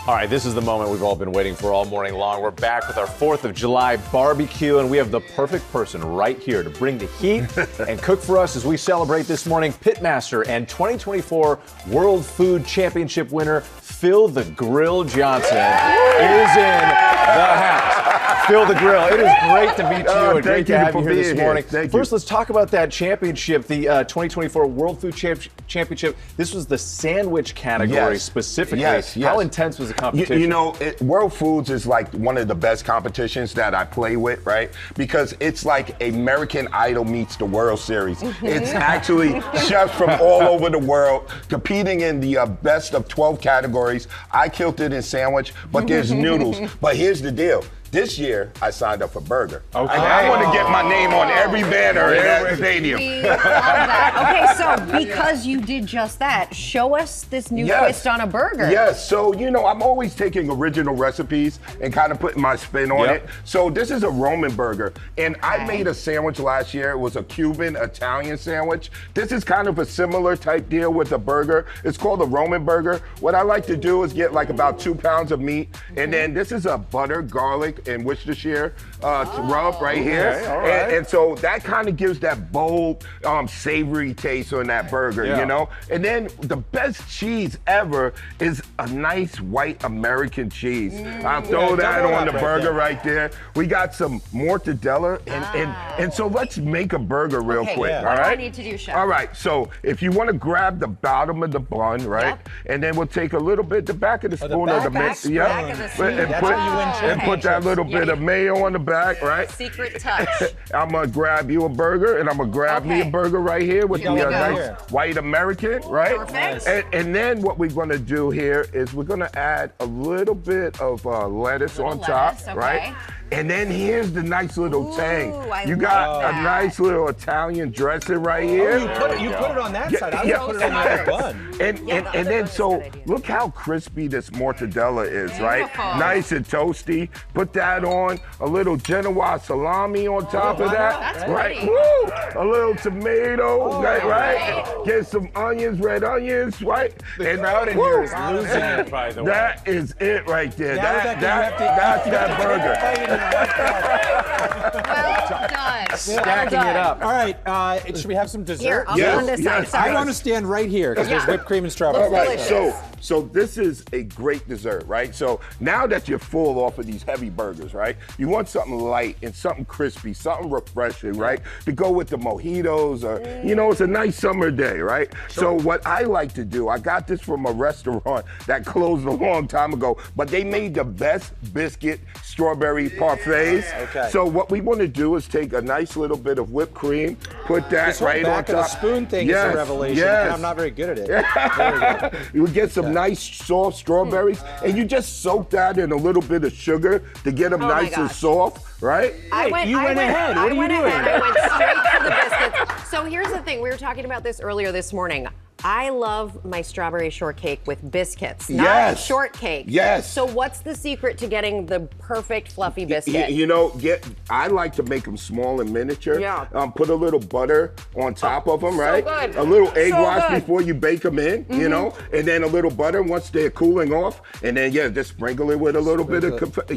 All right, this is the moment we've all been waiting for all morning long. We're back with our 4th of July barbecue, and we have the perfect person right here to bring the heat and cook for us as we celebrate this morning. Pitmaster and 2024 World Food Championship winner Phil the Grill Johnson is in the house. Phil the Grill, it is great to meet you and great to have you here this morning. First, let's talk about that championship, the 2024 World Food Championship. This was the sandwich category specifically. Yes. How intense was the competition? You know, World Foods is like one of the best competitions that I play with, right? Because it's like American Idol meets the World Series. It's actually chefs from all over the world competing in the best of 12 categories. I killed it in sandwich, but there's noodles. But here's the deal. This year, I signed up for burger. Okay. And I want to get my name on every banner in that stadium. We love that. Okay, so because you did just that, show us this new twist on a burger. Yes, so you know, I'm always taking original recipes and kind of putting my spin on it. So this is a Roman burger, and I made a sandwich last year. It was a Cuban Italian sandwich. This is kind of a similar type deal with a burger. It's called a Roman burger. What I like to do is get like about 2 pounds of meat, and then this is a butter, garlic, and Worcestershire rub right here. And so that kind of gives that bold, savory taste on that burger, you know? And then the best cheese ever is a nice white American cheese. I'll throw that on the burger right there. We got some mortadella, and so let's make a burger real quick, all right? What do I need to do, Chef? All right, so if you want to grab the bottom of the bun, right? And then we'll take a little bit, the back of the spoon of the mix, and put that little bit of mayo on the back, right? Secret touch. I'm gonna grab you a burger, and I'm gonna grab me a burger right here with the nice white American, right? Perfect. And then what we're gonna do here is we're gonna add a little bit of lettuce on top, right? And then here's the nice little tang. You got a nice little Italian dressing right here. You put it on that side. I was gonna put it on the bun. And then so look how crispy this mortadella is, right? Nice and toasty. Put that on. A little Genoa salami on top of that, right? Woo! A little tomato, right? Get some onions, red onions, right? The crowd in here is losing it, by the way. That is it right there. That's that burger. Well done. Stacking it up. All right, should we have some dessert? Here, I'll go on this side. I want to stand right here because there's whipped cream and strawberries. All right, so this is a great dessert, right? So now that you're full off of these heavy burgers, right? You want something light and something crispy, something refreshing, right? To go with the mojitos or, you know, it's a nice summer day, right? So what I like to do, I got this from a restaurant that closed a long time ago, but they made the best biscuit strawberry parfaits. So what we want to do is take a nice little bit of whipped cream, put that right on top. The spoon thing is a revelation. And I'm not very good at it. You would get some nice soft strawberries, and you just soak that in a little bit of sugar to get them nice and soft, right? You went ahead. What are you doing? I went straight to the biscuits. So here's the thing. We were talking about this earlier this morning. I love my strawberry shortcake with biscuits, not shortcake. So what's the secret to getting the perfect fluffy biscuit? You know, I like to make them small and miniature. Put a little butter on top of them, right? Good. A little egg wash before you bake them in, you know, and then a little butter once they're cooling off, and then just sprinkle it with a little bit of sprinkle it,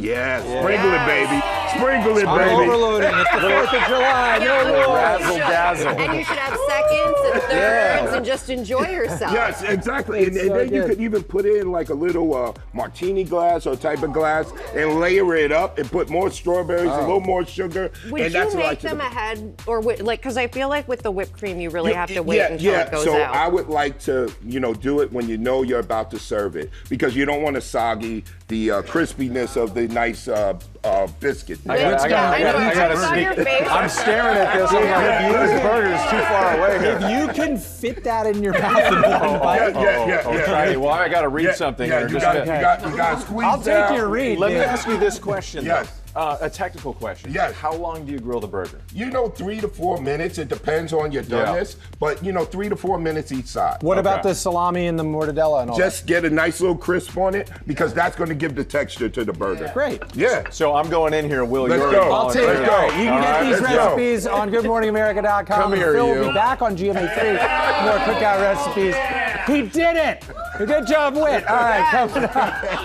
baby. Sprinkle it, baby. Overloading. It's the 4th of July. Razzle dazzle. And you should have seconds and thirds and just enjoy yourself. Yes, exactly. And then you could even put in like a little martini glass or type of glass and layer it up and put more strawberries, a little more sugar. Would you make them ahead, or like, because I feel like with the whipped cream, you really have to wait until it goes out. So I would like to, do it when you know you're about to serve it, because you don't want to soggy the crispiness of the nice biscuit. I gotta sneak. I'm staring at this. I'm like, this burger is too far away here. If you can fit that in your mouth in one bite. Well, I gotta read something here. You gotta squeeze. I'll take your read. Let me ask you this question. Yes. A technical question. Yes. How long do you grill the burger? 3 to 4 minutes. It depends on your doneness, but 3 to 4 minutes each side. What about the salami and the mortadella and all Just get a nice little crisp on it, because that's going to give the texture to the burger. Great. Yeah. So I'm going in here, Will. Let's go. I'll take it. You can get these recipes on GoodMorningAmerica.com. Come here, Phil will be back on GMA3. More cookout recipes. He did it. Good job, Whit. All right, coming up.